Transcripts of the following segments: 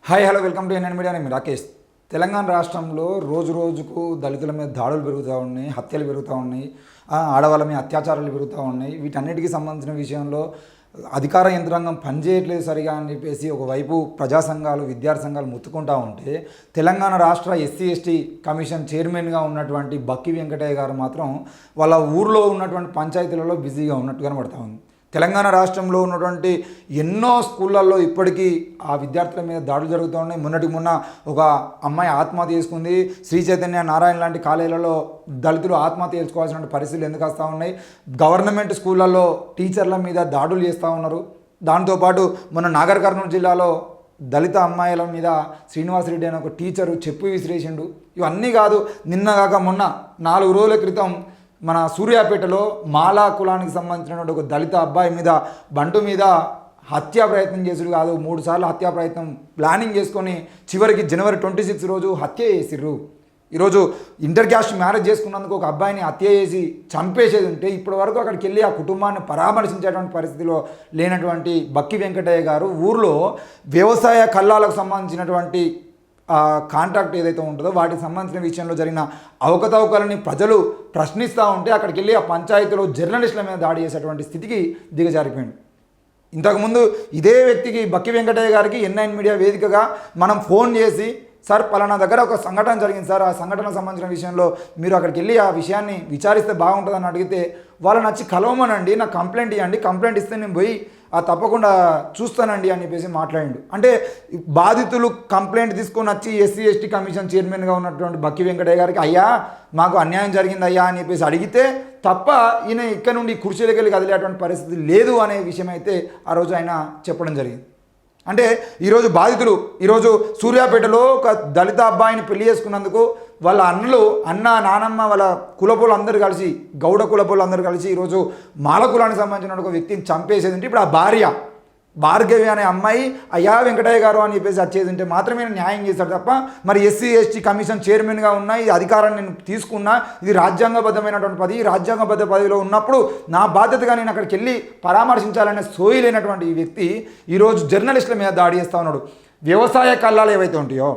Hi hello welcome to NN media. నేను రాకేష్. తెలంగాణ రాష్ట్రంలో రోజు రోజుకు దళితుల మీద దాడులు పెరుగుతూ ఉన్నాయి, హత్యలు పెరుగుతూ ఉన్నాయి, ఆడవాళ్ళ మీద అత్యాచారాలు పెరుగుతూ ఉన్నాయి. వీటన్నిటికీ సంబంధించిన విషయంలో అధికార యంత్రాంగం పనిచేయట్లేదు సరిగా అని చెప్పేసి ఒకవైపు ప్రజా సంఘాలు, విద్యార్థి సంఘాలు ముత్తుకుంటూ ఉంటే, తెలంగాణ రాష్ట్ర ఎస్సీ ఎస్టీ కమిషన్ చైర్మన్గా ఉన్నటువంటి బక్కి వెంకటయ్య గారు మాత్రం వాళ్ళ ఊర్లో ఉన్నటువంటి పంచాయతీలలో బిజీగా ఉన్నట్టు కనబడతా ఉంది. తెలంగాణ రాష్ట్రంలో ఉన్నటువంటి ఎన్నో స్కూళ్ళల్లో ఇప్పటికీ ఆ విద్యార్థుల మీద దాడులు జరుగుతూ ఉన్నాయి. మొన్న ఒక అమ్మాయి ఆత్మహత్య చేసుకుంది. శ్రీ చైతన్య నారాయణ లాంటి కాలేజీలలో దళితులు ఆత్మహత్య చేసుకోవాల్సిన పరిస్థితులు ఎందుకు వస్తూ ఉన్నాయి? గవర్నమెంట్ స్కూళ్ళల్లో టీచర్ల మీద దాడులు చేస్తూ ఉన్నారు. దాంతోపాటు మొన్న నాగర్ కర్నూలు జిల్లాలో దళిత అమ్మాయిల మీద శ్రీనివాసరెడ్డి అనే ఒక టీచరు చెప్పు విసిరేసిండు. ఇవన్నీ కాదు, నిన్నగాక మొన్న 4 రోజుల క్రితం మన సూర్యాపేటలో మాలా కులానికి సంబంధించినటువంటి ఒక దళిత అబ్బాయి మీద, బంటు మీద హత్యా ప్రయత్నం చేసుడు కాదు, 3 సార్లు హత్యా ప్రయత్నం ప్లానింగ్ చేసుకొని చివరికి జనవరి 26 రోజు హత్య చేసిర్రు. ఈరోజు ఇంటర్ క్యాస్ట్ మ్యారేజ్ చేసుకున్నందుకు ఒక అబ్బాయిని హత్య చేసి చంపేసేది ఉంటే ఇప్పటి వరకు అక్కడికి వెళ్ళి ఆ కుటుంబాన్ని పరామర్శించేటువంటి పరిస్థితిలో లేనటువంటి బక్కి వెంకటయ్య గారు ఊర్లో వ్యవసాయ కల్లాలకు సంబంధించినటువంటి కాంట్రాక్ట్ ఏదైతే ఉంటుందో వాటికి సంబంధించిన విషయంలో జరిగిన అవకతవకలని ప్రజలు ప్రశ్నిస్తూ ఉంటే అక్కడికి వెళ్ళి ఆ పంచాయతీలో జర్నలిస్టుల మీద దాడి చేసేటువంటి స్థితికి దిగజారిపోయింది. ఇంతకుముందు ఇదే వ్యక్తికి, బక్కి వెంకటయ్య గారికి ఎన్ఐన్ మీడియా వేదికగా మనం ఫోన్ చేసి, సార్ పలానా దగ్గర ఒక సంఘటన జరిగింది సార్, ఆ సంఘటనకు సంబంధించిన విషయంలో మీరు అక్కడికి వెళ్ళి ఆ విషయాన్ని విచారిస్తే బాగుంటుందని అడిగితే, వాళ్ళని వచ్చి కలవమనండి, నాకు కంప్లైంట్ ఇవ్వండి, కంప్లైంట్ ఇస్తే నేను పోయి తప్పకుండా చూస్తానండి అని చెప్పేసి మాట్లాడిండు. అంటే బాధితులు కంప్లైంట్ తీసుకొని వచ్చి ఎస్సీ ఎస్టీ కమిషన్ చైర్మన్గా ఉన్నటువంటి బక్కి వెంకటయ్య గారికి, అయ్యా మాకు అన్యాయం జరిగింది అయ్యా అని చెప్పేసి అడిగితే తప్ప ఈయన ఇక్కడ నుండి కుర్చీ దగ్గరికి కదిలేటువంటి పరిస్థితి లేదు అనే విషయం అయితే ఆ రోజు ఆయన చెప్పడం జరిగింది. అంటే ఈరోజు బాధితులు, ఈరోజు సూర్యాపేటలో ఒక దళిత అబ్బాయిని పెళ్లి చేసుకున్నందుకు వాళ్ళ అన్నలు, అన్న, నానమ్మ, వాళ్ళ కులపోలు అందరూ కలిసి, గౌడ కులపోలు అందరూ కలిసి ఈరోజు మాల కులానికి సంబంధించిన ఒక వ్యక్తిని చంపేసేది ఉంటే ఇప్పుడు ఆ భార్య భార్గవి అనే అమ్మాయి అయ్యా వెంకటయ్య గారు అని చెప్పేసి వచ్చేది ఉంటే మాత్రమే న్యాయం చేశాడు తప్ప, మరి ఎస్సీ ఎస్టీ కమిషన్ చైర్మన్గా ఉన్న ఈ అధికారాన్ని నేను తీసుకున్నా, ఇది రాజ్యాంగబద్ధమైనటువంటి పదవి, రాజ్యాంగబద్ధ పదవిలో ఉన్నప్పుడు నా బాధ్యతగా నేను అక్కడికి వెళ్ళి పరామర్శించాలనే సోయి లేనటువంటి ఈ వ్యక్తి ఈరోజు జర్నలిస్టుల మీద దాడి చేస్తూ ఉన్నాడు. వ్యవసాయ కల్లాలు ఏవైతే ఉంటాయో,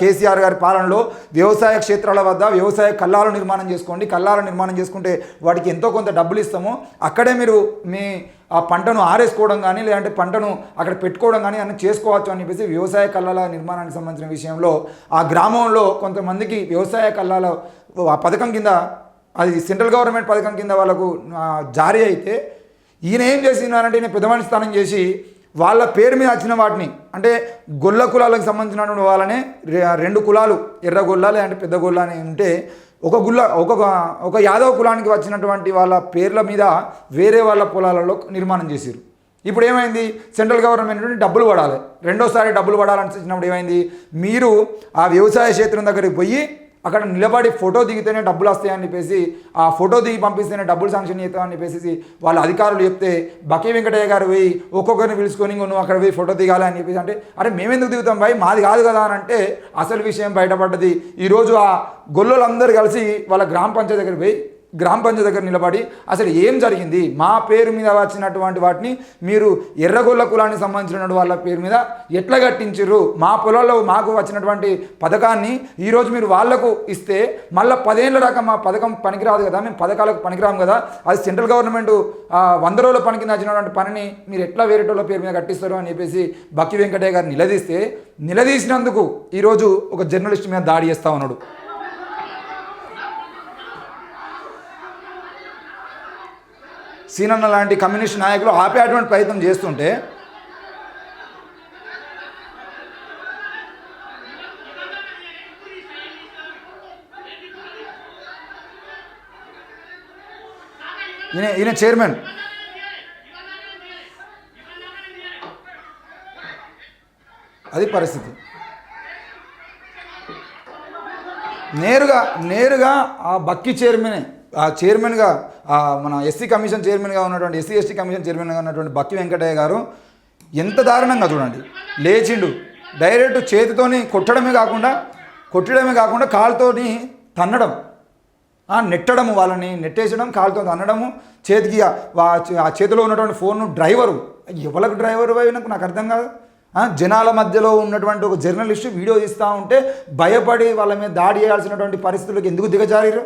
కేసీఆర్ గారి పాలనలో వ్యవసాయ క్షేత్రాల వద్ద వ్యవసాయ కల్లాలు నిర్మాణం చేసుకోండి, కల్లాలు నిర్మాణం చేసుకుంటే వాటికి ఎంతో కొంత డబ్బులు ఇస్తాము, అక్కడే మీరు మీ ఆ పంటను ఆరేసుకోవడం కానీ లేదంటే పంటను అక్కడ పెట్టుకోవడం కానీ అన్నీ చేసుకోవచ్చు అని చెప్పేసి వ్యవసాయ కల్లాల నిర్మాణానికి సంబంధించిన విషయంలో ఆ గ్రామంలో కొంతమందికి వ్యవసాయ కల్లాల పథకం కింద, అది సెంట్రల్ గవర్నమెంట్ పథకం కింద వాళ్ళకు జారీ అయితే ఈయన ఏం చేసినారంటే, ఈయన పెద్దమనిషి స్థానం చేసి వాళ్ళ పేరు మీద వచ్చిన వాటిని, అంటే గొల్ల కులాలకు సంబంధించినటువంటి వాళ్ళనే 2 కులాలు, ఎర్ర గొల్ల లేదంటే పెద్ద గొల్ల అని ఉంటే ఒక యాదవ కులానికి వచ్చినటువంటి వాళ్ళ పేర్ల మీద వేరే వాళ్ళ పొలాలలో నిర్మాణం చేశారు. ఇప్పుడు ఏమైంది, సెంట్రల్ గవర్నమెంట్ నుండి డబ్బులు పడాలి, రెండోసారి డబ్బులు పడాలని వచ్చినప్పుడు ఏమైంది, మీరు ఆ వ్యవసాయ క్షేత్రం దగ్గరికి పోయి అక్కడ నిలబడి ఫోటో దిగితేనే డబ్బులు వస్తాయని చెప్పేసి, ఆ ఫోటో దిగి పంపిస్తేనే డబ్బులు శాంక్షన్ చేస్తామని చెప్పేసి వాళ్ళ అధికారులు చెప్తే బక్కి వెంకటయ్య గారు పోయి ఒక్కొక్కరిని పిలుచుకొని నువ్వు అక్కడ పోయి ఫోటో దిగాలి అని చెప్పేసి అంటే, అరే మేమెందుకు దిగుతాం భాయ్, మాది కాదు కదా అని అంటే అసలు విషయం బయటపడ్డది. ఈరోజు ఆ గొల్లోళ్ళందరూ కలిసి వాళ్ళ గ్రామ పంచాయతీ దగ్గర పోయి, గ్రామ పంచాయతీ దగ్గర నిలబడి అసలు ఏం జరిగింది, మా పేరు మీద వచ్చినటువంటి వాటిని మీరు ఎర్రగొల్ల కులానికి సంబంధించిన వాళ్ళ పేరు మీద ఎట్లా కట్టించారు, మా పొలాల్లో మాకు వచ్చినటువంటి పథకాన్ని ఈరోజు మీరు వాళ్లకు ఇస్తే మళ్ళీ 10 ఏళ్ళ దాకా మా పథకం పనికిరాదు కదా, మేము పథకాలకు పనికిరాము కదా, అది సెంట్రల్ గవర్నమెంట్ 100 రోజుల పనికి నచ్చినటువంటి పనిని మీరు ఎట్లా వేరేటోళ్ళ పేరు మీద కట్టిస్తారు అని చెప్పేసి బక్కి వెంకటయ్య గారు నిలదీసినందుకు ఈరోజు ఒక జర్నలిస్ట్ మీద దాడి చేస్తూ ఉన్నాడు. సీనన్న లాంటి కమ్యూనిస్ట్ నాయకులు ఆపేటువంటి ప్రయత్నం చేస్తుంటే ఈయన చైర్మన్, అది పరిస్థితి. నేరుగా ఆ బక్కి చైర్మన్గా మన ఎస్సీ కమిషన్ చైర్మన్గా ఉన్నటువంటి, ఎస్సీ ఎస్టీ కమిషన్ చైర్మన్గా ఉన్నటువంటి బక్కి వెంకటయ్య గారు ఎంత దారుణంగా చూడండి, లేచిండు డైరెక్ట్ చేతితోని కొట్టడమే కాకుండా కాలుతోని తన్నడం, నెట్టడము, వాళ్ళని నెట్టేసడం, కాలుతో తన్నడము, చేతికి ఆ చేతిలో ఉన్నటువంటి ఫోన్ను డ్రైవరు, ఎవరికి డ్రైవరు అయినా నాకు అర్థం కాదు. జనాల మధ్యలో ఉన్నటువంటి ఒక జర్నలిస్టు వీడియో తీస్తూ ఉంటే భయపడి వాళ్ళ మీద దాడి చేయాల్సినటువంటి పరిస్థితులకు ఎందుకు దిగజారారు?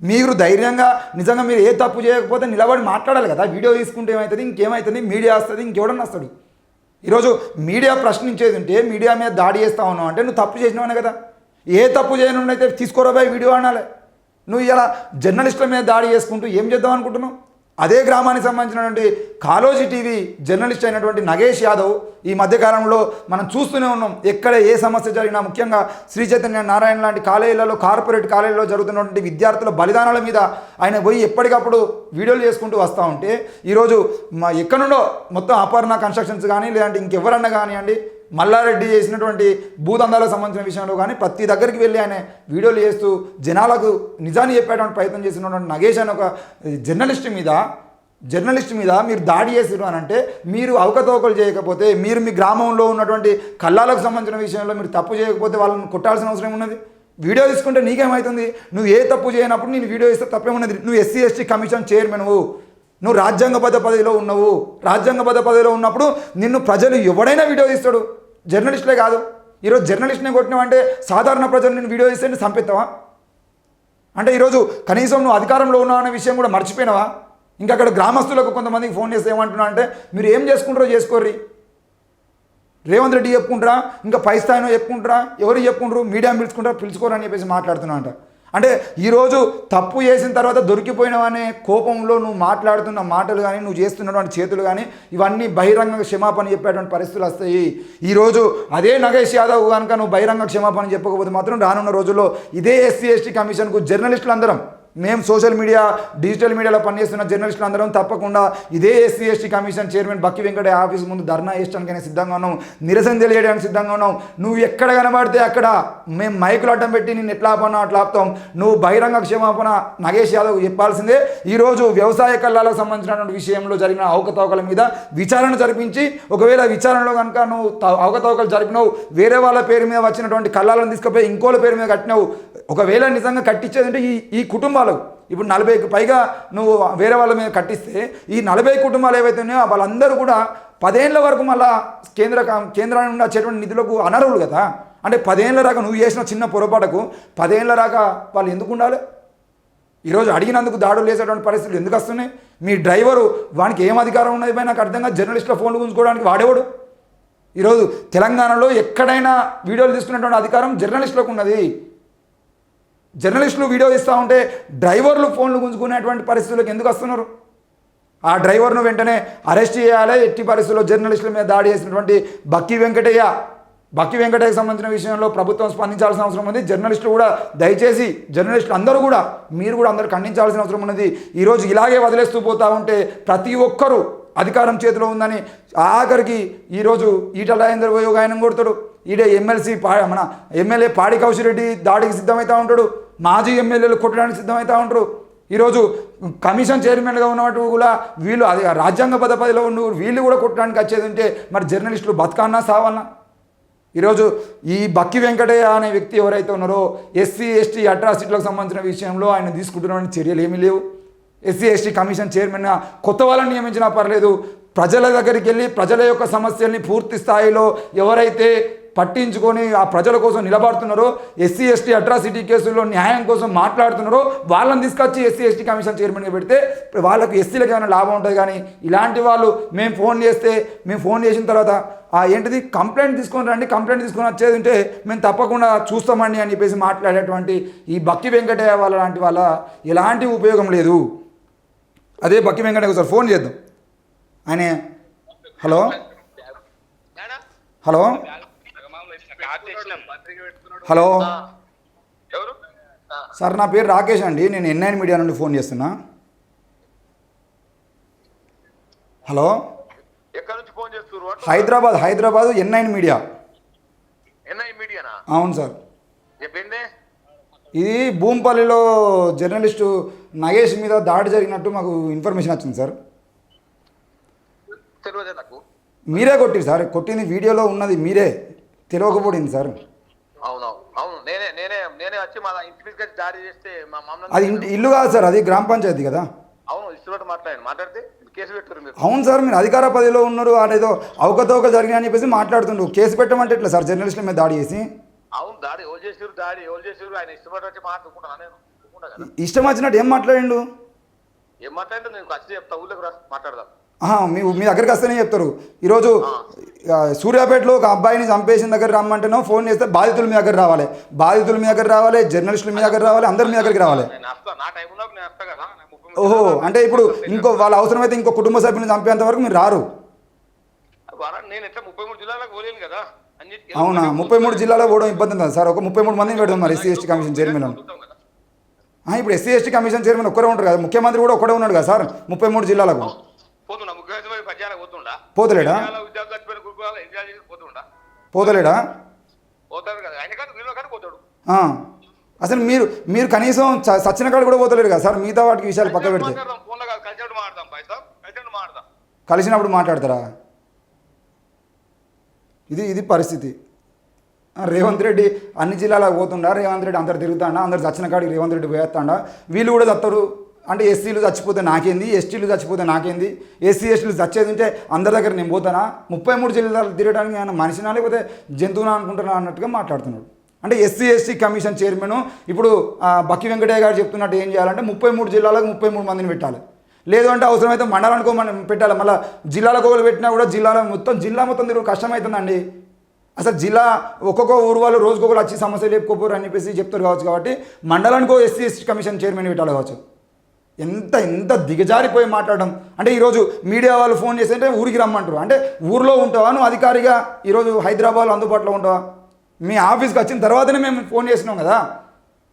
మీరు ధైర్యంగా నిజంగా మీరు ఏ తప్పు చేయకపోతే నిలబడి మాట్లాడాలి కదా. వీడియో తీసుకుంటే ఏమవుతుంది, ఇంకేమవుతుంది, మీడియా వస్తుంది, ఇంకెవడన్నా వస్తాడు. ఈరోజు మీడియా ప్రశ్నించేది ఉంటే మీడియా మీద దాడి చేస్తా ఉన్నావు అంటే నువ్వు తప్పు చేసినావనే కదా. ఏ తప్పు చేయను అయితే తీసుకోరాబాయి వీడియో అనాలి. నువ్వు ఇలా జర్నలిస్టుల మీద దాడి చేసుకుంటూ ఏం చేద్దాం అనుకుంటున్నావు? అదే గ్రామానికి సంబంధించినటువంటి కాలోజీ టీవీ జర్నలిస్ట్ అయినటువంటి నగేష్ యాదవ్ ఈ మధ్యకాలంలో మనం చూస్తూనే ఉన్నాం. ఎక్కడ ఏ సమస్య జరిగినా, ముఖ్యంగా శ్రీ చైతన్య నారాయణ లాంటి కాలేజీలలో, కార్పొరేట్ కాలేజీలో జరుగుతున్నటువంటి విద్యార్థుల బలిదానాల మీద ఆయన పోయి ఎప్పటికప్పుడు వీడియోలు చేసుకుంటూ వస్తూ ఉంటే ఈరోజు ఎక్కడి నుండో మొత్తం అపర్ణ కన్స్ట్రక్షన్స్ కానీ లేదంటే ఇంకెవరన్నా కానివ్వండి, మల్లారెడ్డి చేసినటువంటి భూదందాలకు సంబంధించిన విషయంలో కానీ ప్రతి దగ్గరికి వెళ్ళి ఆయన వీడియోలు చేస్తూ జనాలకు నిజాన్ని చెప్పేటువంటి ప్రయత్నం చేసినటువంటి నగేష్ అని ఒక జర్నలిస్ట్ మీద మీరు దాడి చేసిరు అని అంటే, మీరు అవకతవకలు చేయకపోతే, మీరు మీ గ్రామంలో ఉన్నటువంటి కళ్ళాలకు సంబంధించిన విషయంలో మీరు తప్పు చేయకపోతే వాళ్ళని కొట్టాల్సిన అవసరం ఉన్నది. వీడియో తీసుకుంటే నీకేమవుతుంది? నువ్వు ఏ తప్పు చేయనప్పుడు నేను వీడియో ఇస్తే తప్పేమున్నది? నువ్వు ఎస్సీ ఎస్టీ కమిషన్ చైర్మన్, నువ్వు రాజ్యాంగబద్ధ పదవిలో ఉన్నావు. రాజ్యాంగబద్ధ పదవిలో ఉన్నప్పుడు నిన్ను ప్రజలు ఎవడైనా వీడియో తీస్తాడు, జర్నలిస్టులే కాదు. ఈరోజు జర్నలిస్ట్ని కొట్టినావంటే సాధారణ ప్రజలు నేను వీడియో తీస్తే నువ్వు చంపెత్తావా? అంటే ఈరోజు కనీసం నువ్వు అధికారంలో ఉన్నావు అనే విషయం కూడా మర్చిపోయినావా? ఇంకా అక్కడ గ్రామస్తులకు కొంతమందికి ఫోన్ చేస్తే ఏమంటున్నా అంటే, మీరు ఏం చేసుకుంటారో చేసుకోర్రి, రేవంత్ రెడ్డి చెప్పుకుంటారా, ఇంకా పై స్థాయిలో చెప్పుకుంటారా, ఎవరు చెప్పుకుంటారు, మీడియా పిలుచుకోరు అని చెప్పేసి మాట్లాడుతున్నా అంట. అంటే ఈరోజు తప్పు చేసిన తర్వాత దొరికిపోయినవనే కోపంలో నువ్వు మాట్లాడుతున్న మాటలు కానీ, నువ్వు చేస్తున్నటువంటి చేతులు కానీ, ఇవన్నీ బహిరంగ క్షమాపణ చెప్పేటువంటి పరిస్థితులు వస్తాయి. ఈరోజు అదే నగేష్ యాదవ్ కనుక నువ్వు బహిరంగ క్షమాపణ చెప్పకపోతే మాత్రం రానున్న రోజుల్లో ఇదే ఎస్సీ ఎస్టీ కమిషన్కు జర్నలిస్టులు అందరం, మేము సోషల్ మీడియా, డిజిటల్ మీడియాలో పనిచేస్తున్న జర్నలిస్టులు అందరం తప్పకుండా ఇదే ఎస్సీ ఎస్టీ కమిషన్ చైర్మన్ బక్కి వెంకటయ్య ఆఫీస్ ముందు ధర్నా వేయడానికైనా సిద్ధంగా ఉన్నాం, నిరసన తెలియడానికి సిద్ధంగా ఉన్నాం. నువ్వు ఎక్కడ కనబడితే అక్కడ మేము మైకులు అడ్డం పెట్టి నేను ఎట్లా ఆపన్నా అట్లా ఆపుతాం. నువ్వు బహిరంగ క్షమాపణ నగేష్ యాదవ్ చెప్పాల్సిందే. ఈరోజు వ్యవసాయ కల్లాలకు సంబంధించినటువంటి విషయంలో జరిగిన అవకతవకల మీద విచారణ జరిపించి, ఒకవేళ విచారణలో కనుక నువ్వు అవకతవకలు జరిపినావు, వేరే వాళ్ళ పేరు మీద వచ్చినటువంటి కల్లాలను తీసుకుపోయి ఇంకోళ్ళ పేరు మీద కట్టినావు, ఒకవేళ నిజంగా కట్టించేదంటే ఈ కుటుంబాలు ఇప్పుడు 40కి పైగా నువ్వు వేరే వాళ్ళ మీద కట్టిస్తే ఈ 40 కుటుంబాలు ఏవైతే ఉన్నాయో వాళ్ళందరూ కూడా 10 ఏళ్ల వరకు మళ్ళా కేంద్రాన్ని నుండి వచ్చేటువంటి నిధులకు అనర్హులు కదా. అంటే 10 ఏళ్ల రాక నువ్వు చేసిన చిన్న పొరపాటుకు 10 ఏళ్ల రాక వాళ్ళు ఎందుకు ఉండాలి? ఈరోజు అడిగినందుకు దాడులు చేసేటువంటి పరిస్థితులు ఎందుకు వస్తున్నాయి? మీ డ్రైవరు వానికి ఏం అధికారం ఉన్నది పై నాకు అర్థంగా, జర్నలిస్టుల ఫోన్లు గుంజుకోవడానికి వాడేవాడు. ఈరోజు తెలంగాణలో ఎక్కడైనా వీడియోలు తీసుకునేటువంటి అధికారం జర్నలిస్టులకు ఉన్నది. జర్నలిస్టులు వీడియో ఇస్తూ ఉంటే డ్రైవర్లు ఫోన్లు గుంజుకునేటువంటి పరిస్థితులకు ఎందుకు వస్తున్నారు? ఆ డ్రైవర్ను వెంటనే అరెస్ట్ చేయాలి. ఎట్టి పరిస్థితుల్లో జర్నలిస్టుల మీద దాడి చేసినటువంటి బక్కి వెంకటయ్యకి సంబంధించిన విషయంలో ప్రభుత్వం స్పందించాల్సిన అవసరం ఉంది. జర్నలిస్టులు కూడా దయచేసి, జర్నలిస్టులు అందరూ కూడా మీరు కూడా అందరూ ఖండించాల్సిన అవసరం ఉన్నది. ఈరోజు ఇలాగే వదిలేస్తూ పోతూ ఉంటే ప్రతి ఒక్కరూ అధికారం చేతిలో ఉందని ఆఖరికి ఈరోజు ఈటల రాజేందర్ పోయి ఒక ఆయన కొడతాడు, ఈడే మన ఎమ్మెల్యే పాడి కౌశిరెడ్డి దాడికి సిద్ధమవుతూ ఉంటాడు, మాజీ ఎమ్మెల్యేలు కొట్టడానికి సిద్ధమవుతూ ఉంటారు. ఈరోజు కమిషన్ చైర్మన్గా ఉన్నట్టు కూడా వీళ్ళు అది రాజ్యాంగబద్ధ పదవిలో ఉన్న వీళ్ళు కూడా కొట్టడానికి వచ్చేది ఉంటే మరి జర్నలిస్టులు బతకన్నా సావన్నా? ఈరోజు ఈ బక్కి వెంకటయ్య అనే వ్యక్తి ఎవరైతే ఉన్నారో ఎస్సీ ఎస్టీ అట్రాసిటీలకు సంబంధించిన విషయంలో ఆయన తీసుకుంటున్న చర్యలు ఏమీ లేవు. ఎస్సీ ఎస్టీ కమిషన్ చైర్మన్గా కొత్త వాళ్ళని నియమించినా పర్లేదు, ప్రజల దగ్గరికి వెళ్ళి ప్రజల యొక్క సమస్యల్ని పూర్తి స్థాయిలో ఎవరైతే పట్టించుకొని ఆ ప్రజల కోసం నిలబడుతున్నారో, ఎస్సీ ఎస్టీ అట్రాసిటీ కేసుల్లో న్యాయం కోసం మాట్లాడుతున్నారో వాళ్ళని తీసుకొచ్చి ఎస్సీ ఎస్టీ కమిషన్ చైర్మన్గా పెడితే వాళ్ళకు ఎస్సీలకు ఏమైనా లాభం ఉంటుంది. కానీ ఇలాంటి వాళ్ళు మేము ఫోన్ చేసిన తర్వాత ఏంటిది కంప్లైంట్ తీసుకొని రండి, కంప్లైంట్ తీసుకొని వచ్చేది ఉంటే మేము తప్పకుండా చూస్తామండి అని చెప్పేసి మాట్లాడేటువంటి ఈ బక్కి వెంకటయ్య వాళ్ళ లాంటి వాళ్ళ ఎలాంటి ఉపయోగం లేదు. అదే బక్కి వెంకటయ్య సార్ ఫోన్ చేద్దాం. ఆయన హలో హలో హలో సార్, నా పేరు రాకేష్ అండి, నేను N9 మీడియా నుండి ఫోన్ చేస్తున్నా. Hello, Hyderabad N9 media. అవును సార్, ఇది భూంపల్లిలో జర్నలిస్టు నగేష్ మీద దాడి జరిగినట్టు మాకు ఇన్ఫర్మేషన్ వచ్చింది సార్. మీరే కొట్టిరు సార్, కొట్టింది వీడియోలో ఉన్నది మీరే, తెలియకపోయింది సార్. అది ఇల్లు కాదు సార్, అది గ్రామ పంచాయతీ కదా. అవును, ఇష్టపడి మాట్లాడితే కేసు పెట్టారు మీరు. అవును సార్, మీరు అధికార పదవిలో ఉన్నారు, అదేదో అవకతవక జరిగాయని చెప్పేసి మాట్లాడుతుండ్రు. కేసు పెట్టమంటే ఎట్లా సార్ జర్నలిస్టుల మీద దాడి చేసి? అవును, దాడి ఎవరు చేసారు ఆయన ఇష్టపడి వచ్చి మాట్లాడుకుంటాను నేను కదా. ఇష్టం వచ్చినట్టు ఏం మాట్లాడిండు? ఏం మాట్లాడితే నేను ఖచ్చితంగా చెప్తా, ఊళ్ళోకి రా మాట్లాడదాం. మీ దగ్గరికి వస్తేనే చెప్తారు. ఈరోజు సూర్యాపేటలో ఒక అబ్బాయిని చంపేసిన దగ్గర రమ్మంటేనో ఫోన్ చేస్తే బాధితులు మీ దగ్గర రావాలి, జర్నలిస్టులు మీ దగ్గర రావాలి, అందరు మీ దగ్గరికి రావాలి. ఓహో, అంటే ఇప్పుడు ఇంకో వాళ్ళ అవసరమైతే ఇంకో కుటుంబ సభ్యుని చంపేంత వరకు మీరు రారు. నేను ఎట్లా 33 జిల్లాలకు పోలేను కదా. అవునా, 33 జిల్లాలో పోవడం ఇబ్బంది ఉందా సార్? ఒక 33 మందిని పెడదాం మరి ఎస్సీ ఎస్టీ కమిషన్ చైర్మన్. ఇప్పుడు ఎస్సీ ఎస్టీ కమిషన్ చైర్మన్ ఒక్కరే ఉంటారు కదా, ముఖ్యమంత్రి కూడా ఒక్కడే ఉన్నాడు కదా సార్ 33 జిల్లాలకు. పోతలేడా? అసలు మీరు కనీసం సచిన కాడ కూడా పోతలేడు కదా సార్, మిగతా వాటికి విషయాలు పక్క పెడితే. కలిసినప్పుడు మాట్లాడతారా? ఇది పరిస్థితి. రేవంత్ రెడ్డి అన్ని జిల్లాలకు పోతుండా, రేవంత్ రెడ్డి అందరు తిరుగుతాడా, అందరు చచ్చిన కాడికి రేవంత్ రెడ్డి పోయేస్తాడా, వీళ్ళు కూడా చస్తారు. అంటే ఎస్సీలు చచ్చిపోతే నాకేంది, ఎస్టీలు చచ్చిపోతే నాకేంది, ఎస్సీ ఎస్టీలు చచ్చేది ఉంటే అందరి దగ్గర నేను పోతానా, 33 జిల్లాలు తిరగడానికి ఆయన మనిషినా లేకపోతే జంతువునా అనుకుంటున్నా అన్నట్టుగా మాట్లాడుతున్నాడు. అంటే ఎస్సీ ఎస్టీ కమిషన్ చైర్మన్ ఇప్పుడు బక్కి వెంకటయ్య గారు చెప్తున్నట్టు ఏం చేయాలంటే 33 జిల్లాలకు 33 మందిని పెట్టాలి. లేదు అంటే అవసరమైతే మండలానికో మనం పెట్టాలి. మళ్ళీ జిల్లాలకు ఒకరు పెట్టినా కూడా జిల్లా మొత్తం తిరుగు కష్టమవుతుందండి. అసలు జిల్లా ఒక్కొక్క ఊరు వాళ్ళు రోజుకొకరు వచ్చి సమస్యలు చెప్పుకోపోరు అని చెప్పేసి చెప్తారు కావచ్చు. కాబట్టి మండలానికో ఎస్సీ ఎస్టీ కమిషన్ చైర్మన్ పెట్టాలి కావచ్చు. ఎంత దిగజారిపోయి మాట్లాడడం అంటే, ఈరోజు మీడియా వాళ్ళు ఫోన్ చేసి అంటే ఊరికి రమ్మంటారు. అంటే ఊరిలో ఉంటావా నువ్వు అధికారిగా, ఈరోజు హైదరాబాద్లో అందుబాటులో ఉంటావా? మీ ఆఫీస్కి వచ్చిన తర్వాతనే మేము ఫోన్ చేసినాం కదా.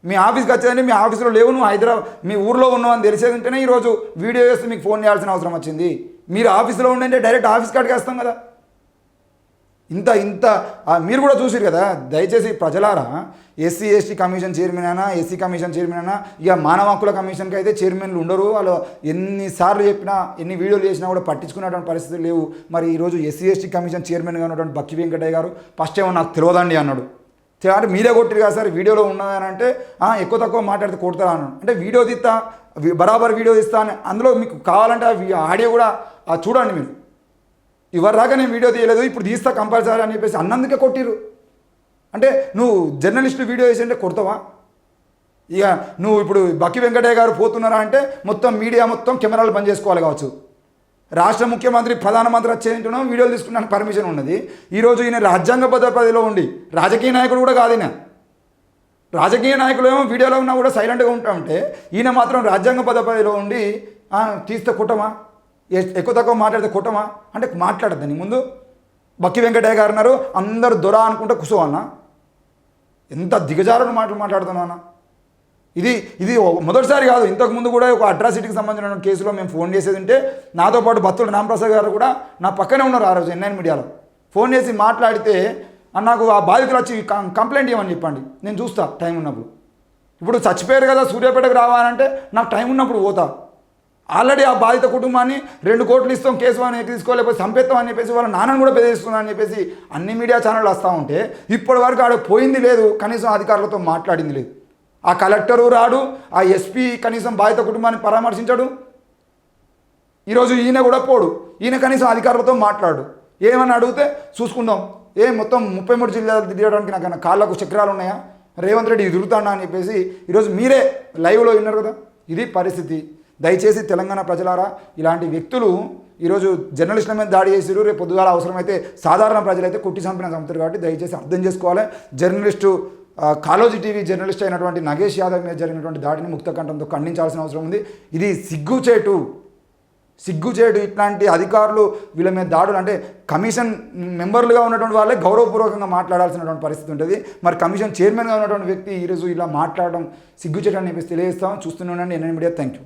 మీ ఆఫీస్కి వచ్చేదంటే మీ ఆఫీస్లో లేవు, నువ్వు మీ ఊర్లో ఉన్నావు అని తెలిసేది ఉంటేనే ఈరోజు వీడియో చేస్తే మీకు ఫోన్ చేయాల్సిన అవసరం వచ్చింది. మీరు ఆఫీస్లో ఉండంటే డైరెక్ట్ ఆఫీస్ కాడికి వస్తాం కదా. ఇంత మీరు కూడా చూసారు కదా. దయచేసి ప్రజలారా, ఎస్సీ ఎస్టీ కమిషన్ చైర్మన్ అయినా, ఎస్సీ కమిషన్ చైర్మన్ అయినా, ఇక మానవ హక్కుల కమిషన్కి అయితే చైర్మన్లు ఉండరు. వాళ్ళు ఎన్నిసార్లు చెప్పినా, ఎన్ని వీడియోలు చేసినా కూడా పట్టించుకునేటువంటి పరిస్థితులు లేవు. మరి ఈరోజు ఎస్సీ ఎస్టీ కమిషన్ చైర్మన్గా ఉన్నటువంటి బక్కి వెంకటయ్య గారు ఫస్ట్ ఏమో నాకు తెలియదండి అన్నాడు. అంటే మీరే కొట్టిరు కదా సార్, వీడియోలో ఉన్నదని అంటే ఎక్కువ తక్కువ మాట్లాడితే కొడతారా అన్నాడు. అంటే వీడియో తీస్తా, బరాబర్ వీడియో తీస్తా అని, అందులో మీకు కావాలంటే ఆడియో కూడా చూడండి. మీరు ఇవరిదాకా నేను వీడియో తీయలేదు, ఇప్పుడు తీస్తా కంపల్సరీ అని చెప్పేసి అన్నందుకే కొట్టిరు. అంటే నువ్వు జర్నలిస్టు వీడియో వేసి అంటే కొడతావా? ఇక నువ్వు ఇప్పుడు బక్కి వెంకటయ్య గారు పోతున్నారా అంటే మొత్తం మీడియా మొత్తం కెమెరాలు బంద్ చేసుకోవాలి కావచ్చు. రాష్ట్ర ముఖ్యమంత్రి ప్రధానమంత్రి వచ్చేంటున్నాం వీడియోలు తీసుకున్నాను పర్మిషన్ ఉన్నది. ఈరోజు ఈయన రాజ్యాంగబద్ధ పదవిలో ఉండి, రాజకీయ నాయకుడు కూడా కాదు ఈయన. రాజకీయ నాయకులు ఏమో వీడియోలో ఉన్నా కూడా సైలెంట్గా ఉంటా ఉంటే, ఈయన మాత్రం రాజ్యాంగబద్ధ పదవిలో ఉండి తీస్తే కుట్టమా, ఎక్కువ తక్కువ మాట్లాడితే కుట్టమా అంటే మాట్లాడద్దని ముందు బక్కి వెంకటయ్య గారు అన్నారు. అందరూ దొర అనుకుంటే కుసోవన్నా. ఎంత దిగజారుడు మాటలు మాట్లాడుతున్నా. ఇది మొదటిసారి కాదు, ఇంతకుముందు కూడా ఒక అట్రాసిటీకి సంబంధించిన కేసులో మేము ఫోన్ చేసేది ఉంటే, నాతో పాటు బత్తుడు రామప్రసాద్ గారు కూడా నా పక్కనే ఉన్నారు. ఆ రోజు ఎన్ఐన్ మీడియాలో ఫోన్ చేసి మాట్లాడితే, నాకు ఆ బాధితులు వచ్చి కంప్లైంట్ ఇవ్వమని చెప్పండి, నేను చూస్తా టైం ఉన్నప్పుడు. ఇప్పుడు చచ్చిపోయారు కదా, సూర్యాపేటకు రావాలంటే నాకు టైం ఉన్నప్పుడు పోతా. ఆల్రెడీ ఆ బాధిత కుటుంబాన్ని 2 కోట్లు ఇస్తాం, కేసు అని తీసుకోలేకపోతే చంపేస్తాం అని చెప్పేసి వాళ్ళ నాన్నను కూడా బెదిరిస్తున్నా అని చెప్పేసి అన్ని మీడియా ఛానళ్ళు వస్తూ ఉంటే, ఇప్పటి వరకు ఆడ పోయింది లేదు, కనీసం అధికారులతో మాట్లాడింది లేదు. ఆ కలెక్టరు రాడు, ఆ ఎస్పీ కనీసం బాధిత కుటుంబాన్ని పరామర్శించడు. ఈరోజు ఈయన కూడా పోడు, ఈయన కనీసం అధికారులతో మాట్లాడు. ఏమని అడిగితే చూసుకుందాం, మొత్తం 33 జిల్లాలు తిరగడానికి నాకు కాళ్ళకు చక్రాలు ఉన్నాయా, రేవంత్ రెడ్డి తిరుగుతాడా అని చెప్పేసి ఈరోజు మీరే లైవ్లో విన్నారు కదా. ఇది పరిస్థితి. దయచేసి తెలంగాణ ప్రజలారా, ఇలాంటి వ్యక్తులు ఈరోజు జర్నలిస్టుల మీద దాడి చేసారు, రేపు పొద్దుగాల అవసరమైతే సాధారణ ప్రజలైతే కొట్టి చంపిన చంపుతారు. కాబట్టి దయచేసి అర్థం చేసుకోవాలి. జర్నలిస్టు కాలోజీ టీవీ జర్నలిస్ట్ అయినటువంటి నగేష్ యాదవ్ మీద జరిగినటువంటి దాడిని ముక్తకంఠంతో ఖండించాల్సిన అవసరం ఉంది. ఇది సిగ్గుచేటు. ఇట్లాంటి అధికారులు వీళ్ళ మీద దాడులు అంటే కమిషన్ మెంబర్లుగా ఉన్నటువంటి వాళ్ళే గౌరవపూర్వకంగా మాట్లాడాల్సినటువంటి పరిస్థితి ఉంటుంది. మరి కమిషన్ చైర్మన్గా ఉన్నటువంటి వ్యక్తి ఈరోజు ఇలా మాట్లాడడం సిగ్గుచేటు అని చెప్పేసి తెలియజేస్తాం. చూస్తూనే ఉండండి ఎన్ఎన్ మీడియా. Thank you.